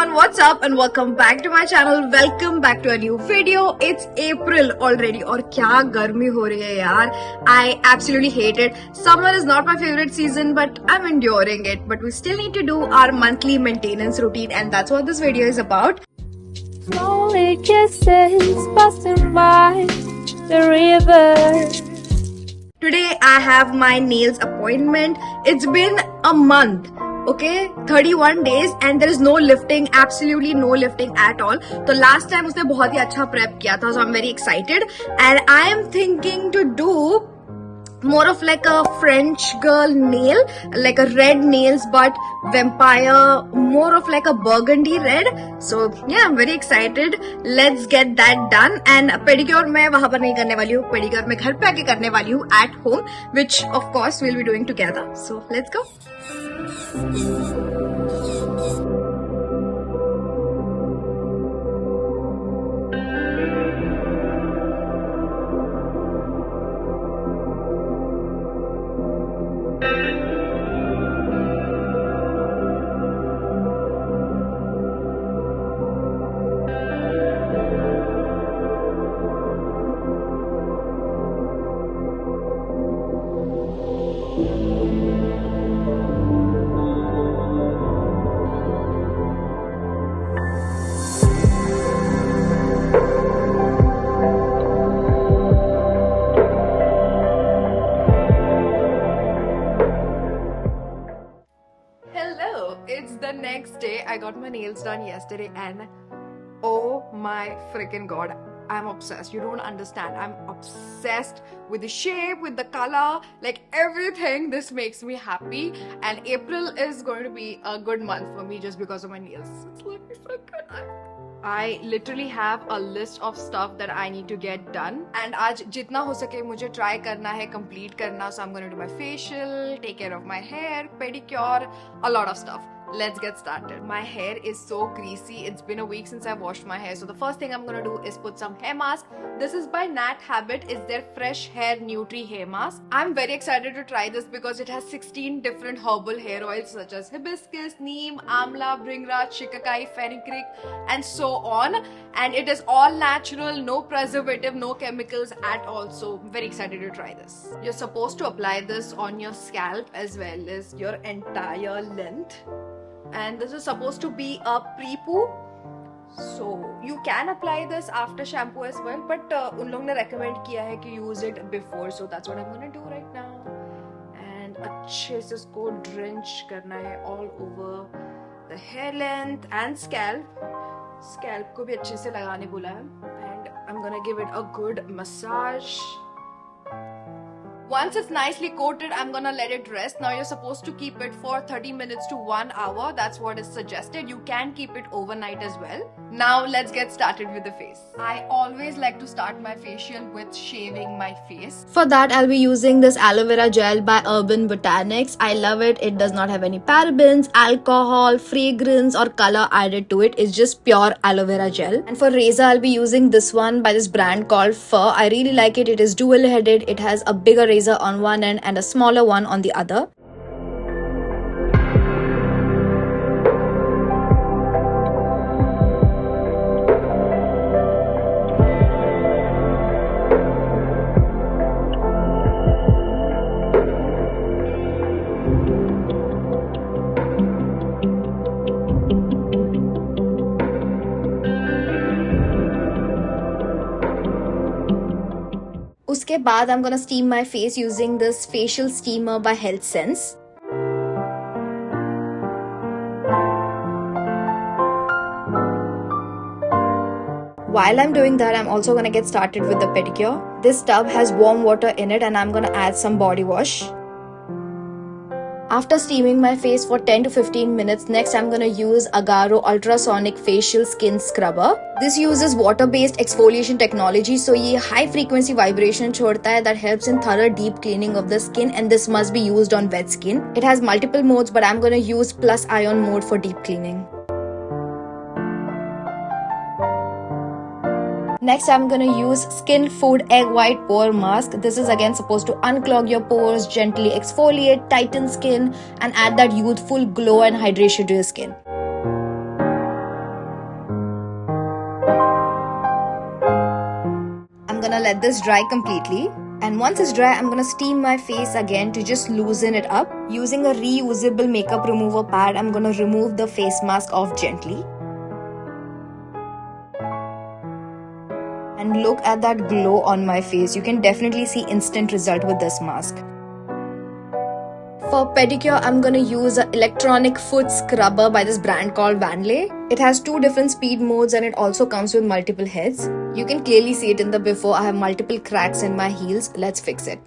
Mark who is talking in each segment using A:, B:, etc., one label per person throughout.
A: everyone, what's up and welcome back to my channel. Welcome back to a new video. It's April already और क्या गर्मी हो रही है यार. I absolutely hate it. Summer is not my favorite season but I'm enduring it. But we still need to do our monthly maintenance routine and that's what this video is about.
B: Slowly kisses passing by the river.
A: Today I have my nails appointment. It's been a month. Okay, 31 days and there is no lifting, absolutely no lifting at all. So last time उसने बहुत ही अच्छा prep किया था, so I'm very excited and I am thinking to do more of like a French girl nail, like a red nails but vampire, more of like a burgundy red. So yeah, I'm very excited. Let's get that done. And pedicure मैं वहाँ पर नहीं करने वाली हूँ, pedicure मैं घर पे आके करने वाली हूँ at home, which of course we'll be doing together. So let's go. It's the next day. I got my nails done yesterday and oh my freaking god, I'm obsessed. You don't understand. I'm obsessed with the shape, with the color, like everything. This makes me happy and April is going to be a good month for me just because of my nails. It's looking so good. I literally have a list of stuff that I need to get done and आज जितना हो सके मुझे try करना है, complete करना. So I'm going to do my facial, take care of my hair, pedicure, a lot of stuff. Let's get started. My hair is so greasy. It's been a week since I washed my hair. So the first thing I'm gonna do is put some hair mask. This is by Nat Habit. It's their Fresh Hair Nutri Hair Mask. I'm very excited to try this because it has 16 different herbal hair oils such as hibiscus, neem, amla, bhringraj, shikakai, fenugreek and so on. And it is all natural, no preservative, no chemicals at all. So I'm very excited to try this. You're supposed to apply this on your scalp as well as your entire length. And this is supposed to be a pre-poo, so you can apply this after shampoo as well, but उन लोग ने recommend किया है कि use it before, so that's what I'm gonna do right now. And अच्छे से इसको drench करना है all over the hair length and scalp. Scalp को भी अच्छे से लगाने बोला है, and I'm gonna give it a good massage. Once it's nicely coated, I'm gonna let it rest. Now you're supposed to keep it for 30 minutes to 1 hour. That's what is suggested. You can keep it overnight as well. Now let's get started with the face. I always like to start my facial with shaving my face. For that, I'll be using this aloe vera gel by Urban Botanics. I love it. It does not have any parabens, alcohol, fragrance or color added to it. It's just pure aloe vera gel. And for razor, I'll be using this one by this brand called Fur. I really like it. It is dual headed. It has a bigger razor on one end and a smaller one on the other. उसके बाद I'm gonna steam my face using this facial steamer by Health Sense. While I'm doing that, I'm also gonna get started with the pedicure. This tub has warm water in it and I'm gonna add some body wash. After steaming my face for 10 to 15 minutes, next I'm gonna use Agaro Ultrasonic Facial Skin Scrubber. This uses water-based exfoliation technology, so ये high frequency vibration छोड़ता है that helps in thorough deep cleaning of the skin, and this must be used on wet skin. It has multiple modes, but I'm gonna use plus ion mode for deep cleaning. Next, I'm gonna use Skin Food Egg White Pore Mask. This is again supposed to unclog your pores, gently exfoliate, tighten skin, and add that youthful glow and hydration to your skin. gonna let this dry completely. And once it's dry, I'm gonna steam my face again to just loosen it up. Using a reusable makeup remover pad, I'm gonna remove the face mask off gently. And look at that glow on my face. You can definitely see instant result with this mask. For pedicure, I'm gonna use an electronic foot scrubber by this brand called Vanley. It has 2 different speed modes and it also comes with multiple heads. You can clearly see it in the before. I have multiple cracks in my heels. Let's fix it.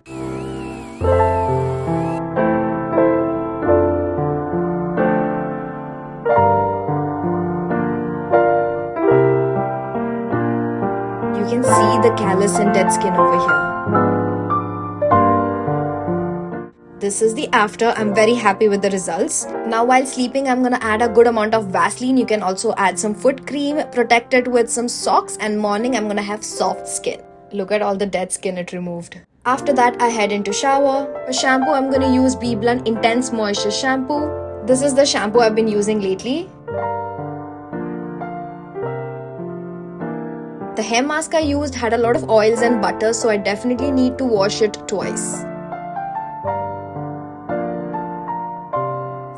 A: You can see the callus and dead skin over here. This is the after. I'm very happy with the results. Now while sleeping, I'm gonna add a good amount of Vaseline. You can also add some foot cream, protect it with some socks, and morning I'm gonna have soft skin. Look at all the dead skin it removed. After that, I head into shower. For shampoo, I'm gonna use BBlunt Intense Moisture Shampoo. This is the shampoo I've been using lately. The hair mask I used had a lot of oils and butter, so I definitely need to wash it twice.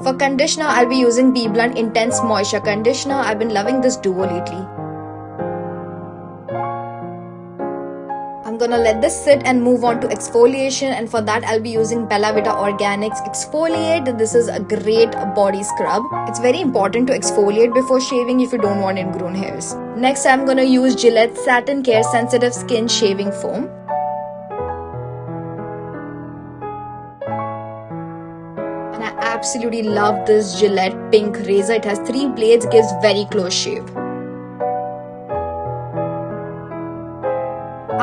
A: For conditioner, I'll be using BBlunt Intense Moisture Conditioner. I've been loving this duo lately. I'm gonna let this sit and move on to exfoliation, and for that I'll be using Bella Vita Organics Exfoliate. This is a great body scrub. It's very important to exfoliate before shaving if you don't want ingrown hairs. Next, I'm gonna use Gillette Satin Care Sensitive Skin Shaving Foam. And I absolutely love this Gillette pink razor. It has 3 blades, gives very close shave.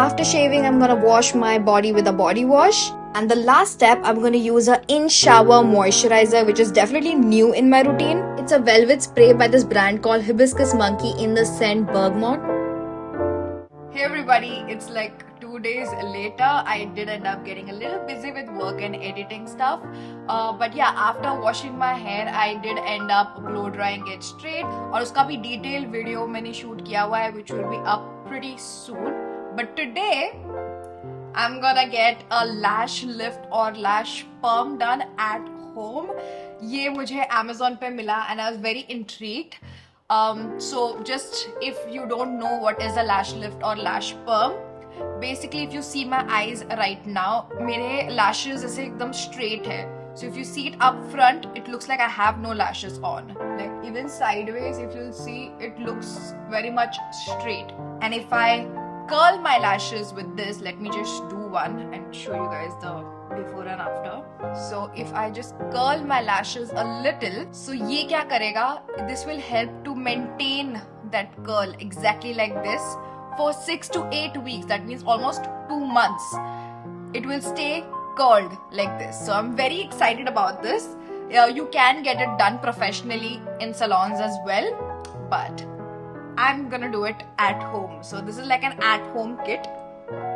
A: After shaving, I'm gonna wash my body with a body wash. And the last step, I'm gonna use a in-shower moisturizer, which is definitely new in my routine. It's a velvet spray by this brand called Hibiscus Monkey in the scent Bergamot. Hey everybody, it's like 2 days later. I did end up getting a little busy with work and editing stuff. But yeah, after washing my hair, I did end up blow drying it straight. और उसका भी detailed video मैंने shoot किया हुआ है, which will be up pretty soon. But today, I'm gonna get a lash lift or lash perm done at home. ये मुझे Amazon पे मिला and I was very intrigued. So just if you don't know what is a lash lift or lash perm, basically if you see my eyes right now, मेरे lashes ऐसे एकदम straight है. So if you see it up front, it looks like I have no lashes on. Like even sideways, if you'll see, it looks very much straight. And if I curl my lashes with this, let me just do one and show you guys the before and after. So if I just curl my lashes a little, so ये क्या करेगा? This will help to maintain that curl exactly like this for 6 to 8 weeks. That means almost 2 months. It will stay curled like this. So I'm very excited about this. You can get it done professionally in salons as well, but I'm gonna do it at home. So this is like an at-home kit.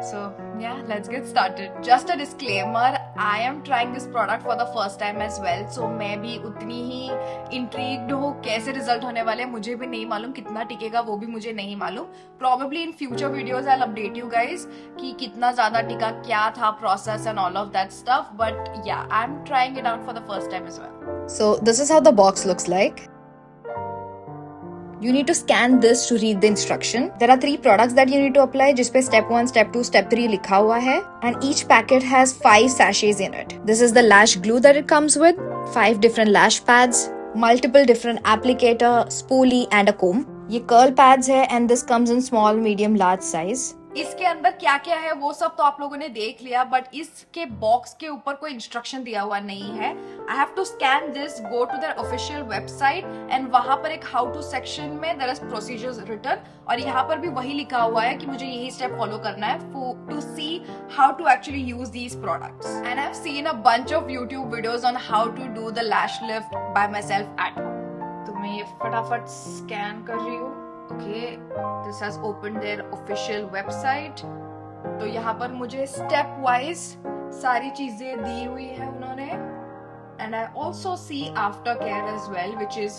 A: So yeah, let's get started. Just a disclaimer, I am trying this product for the first time as well. So मैं भी उतनी ही intrigued हूँ कैसे result होने वाले, मुझे भी नहीं मालूम कितना टिकेगा, वो भी मुझे नहीं मालूम. Probably in future videos I'll update you guys कि कितना ज़्यादा टिका, क्या था process and all of that stuff. But yeah, I'm trying it out for the first time as well. So this is how the box looks like. You need to scan this to read the instruction. There are 3 products that you need to apply, जिसपे step 1, step 2, step 3 लिखा हुआ है. And each packet has 5 sachets in it. This is the lash glue that it comes with, 5 different lash pads, multiple different applicator, spoolie and a comb. ये curl pads है and this comes in small, medium, large size. इसके अंदर क्या क्या है वो सब तो आप लोगों ने देख लिया, बट इसके बॉक्स के ऊपर कोई इंस्ट्रक्शन दिया हुआ नहीं है. I have to scan this, go to their official website and वहां पर एक हाउ टू सेक्शन में देयर इज प्रोसीजर्स रिटन, और यहाँ पर भी वही लिखा हुआ है कि मुझे यही स्टेप फॉलो करना है to see how to actually use these products. And I have seen a bunch of YouTube videos on how to do the lash lift by myself at home. तो मैं ये फटाफट scan कर रही हूँ. Okay, this has opened their official website. तो यहाँ पर मुझे step wise सारी चीजें दी हुई है उन्होंने. And I also see aftercare as well, which is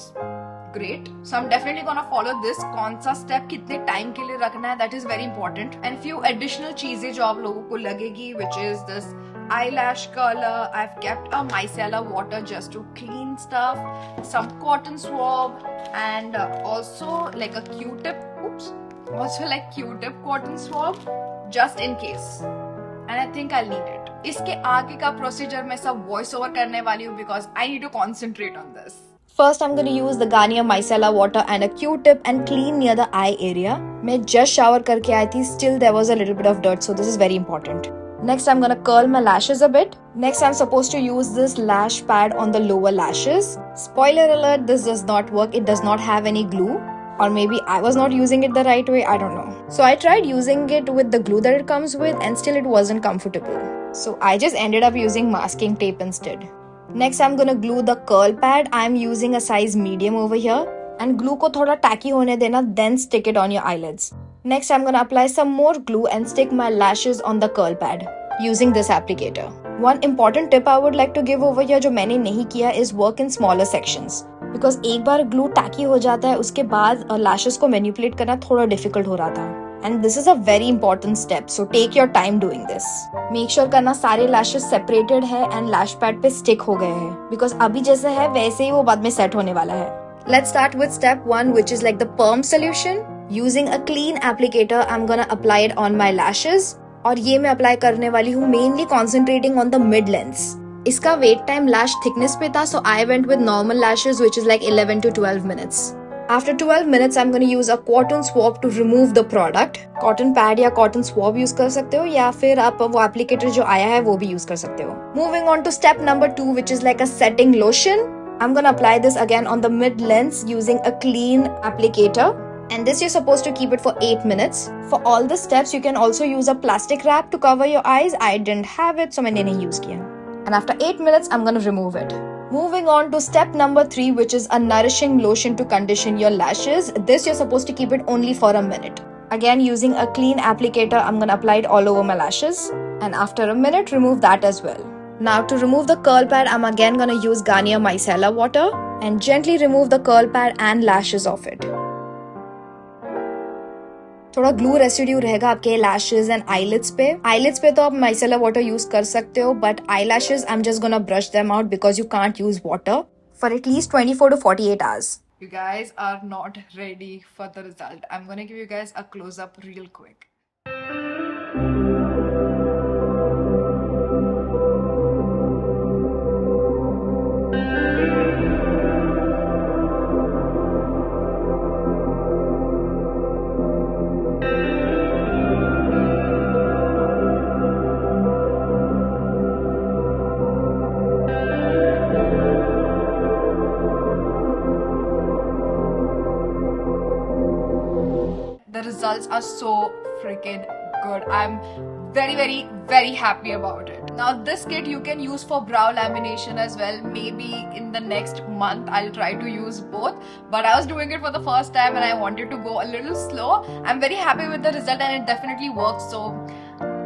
A: great. So I'm definitely gonna follow this. कौन सा step कितने time के लिए रखना है, that is very important. And few additional चीजें जो आप लोगों को लगेगी, which is this eyelash curler. I've kept a micellar water just to clean stuff, some cotton swab, and also like a Q-tip. Oops. Also like Q-tip cotton swab, just in case. And I think I'll need it. इसके आगे का procedure मैं सब voice over करने वाली हूँ because I need to concentrate on this. First, I'm going to use the Garnier micellar water and a Q-tip and clean near the eye area. मैं just shower करके आई थी, still there was a little bit of dirt, so this is very important. Next, I'm going to curl my lashes a bit. Next, I'm supposed to use this lash pad on the lower lashes. Spoiler alert, this does not work. It does not have any glue. Or maybe I was not using it the right way, I don't know. So I tried using it with the glue that it comes with and still it wasn't comfortable. So I just ended up using masking tape instead. Next I'm gonna glue the curl pad. I'm using a size medium over here. And glue ko thoda tacky hone dena, then stick it on your eyelids. Next I'm gonna apply some more glue and stick my lashes on the curl pad using this applicator. One important tip I would like to give over here जो मैंने नहीं किया is work in smaller sections. Because एक बार glue tacky हो जाता है, उसके बाद lashes को manipulate करना थोड़ा difficult हो रहा था. And this is a very important step, so take your time doing this. Make sure करना सारे lashes separated है and lash pad पे stick हो गए हैं. Because अभी जैसे है वैसे ही वो बाद में set होने वाला है. Let's start with step 1, which is like the perm solution. Using a clean applicator, I'm gonna apply it on my lashes. और ये मैं अप्लाई करने वाली हूँ mainly concentrating on the mid lengths. इसका वेट टाइम लैश थिकनेस पे था, so I went with normal lashes, which is like 11 to 12 minutes. After 12 minutes, I'm going to use a cotton swab to remove the product. Cotton pad या cotton swab use कर सकते हो या फिर आप वो applicator जो आया है वो भी use कर सकते हो. Moving on to step number 2, which is like a setting lotion. I'm going to apply this again on the mid lengths using a clean applicator. And this you're supposed to keep it for 8 minutes. For all the steps, you can also use a plastic wrap to cover your eyes. I didn't have it, so मैंने नहीं use किया. And after 8 minutes, I'm gonna remove it. Moving on to step number 3, which is a nourishing lotion to condition your lashes. This you're supposed to keep it only for a minute. Again, using a clean applicator, I'm gonna apply it all over my lashes. And after a minute, remove that as well. Now to remove the curl pad, I'm again gonna use Garnier micellar water and gently remove the curl pad and lashes of it. थोड़ा glue residue रहेगा आपके lashes and eyelids पे तो आप micellar water use कर सकते हो, but eye lashes I am just gonna brush them out because you can't use water for at least 24 to 48 hours. You guys are not ready for the result. I'm gonna give you guys a close up real quick. The results are so freaking good. I'm very happy about it. Now this kit you can use for brow lamination as well. Maybe in the next month I'll try to use both, but I was doing it for the first time and I wanted to go a little slow. I'm very happy with the result and it definitely works, so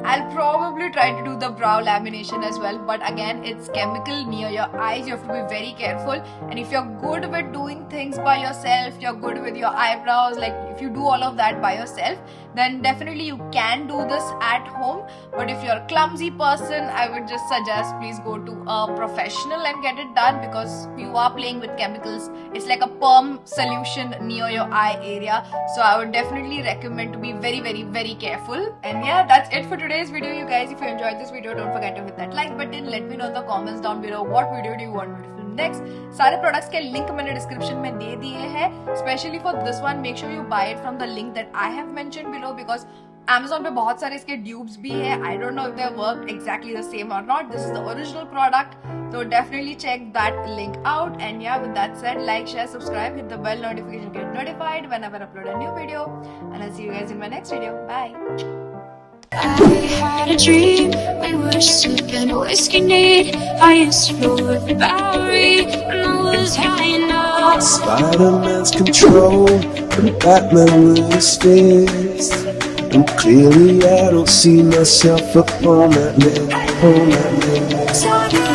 A: I'll probably try to do the brow lamination as well, but again it's chemical near your eyes. You have to be very careful, and if you're good with doing things by yourself, you're good with your eyebrows, like if you do all of that by yourself, then definitely you can do this at home. But if you're a clumsy person, I would just suggest please go to a professional and get it done, because you are playing with chemicals. It's like a perm solution near your eye area, so I would definitely recommend to be very careful. And yeah, that's it for today's video, you guys. If you enjoyed this video, don't forget to hit that like button. Let me know in the comments down below what video do you want me to film next. सारे products के link मैंने description में दे दिए हैं. Especially for this one, make sure you buy it from the link that I have mentioned below, because Amazon पे बहुत सारे इसके dupes भी हैं. I don't know if they work exactly the same or not. This is the original product, so definitely check that link out. And yeah, with that said, like, share, subscribe, hit the bell notification, get notified whenever I upload a new video. And I'll see you guys in my next video. Bye.
B: I had a dream, we were sipping whiskey neat. I explored the Bowery and I was high enough.
C: Spider-Man's control and Batman with his fist. And clearly I don't see myself upon that man,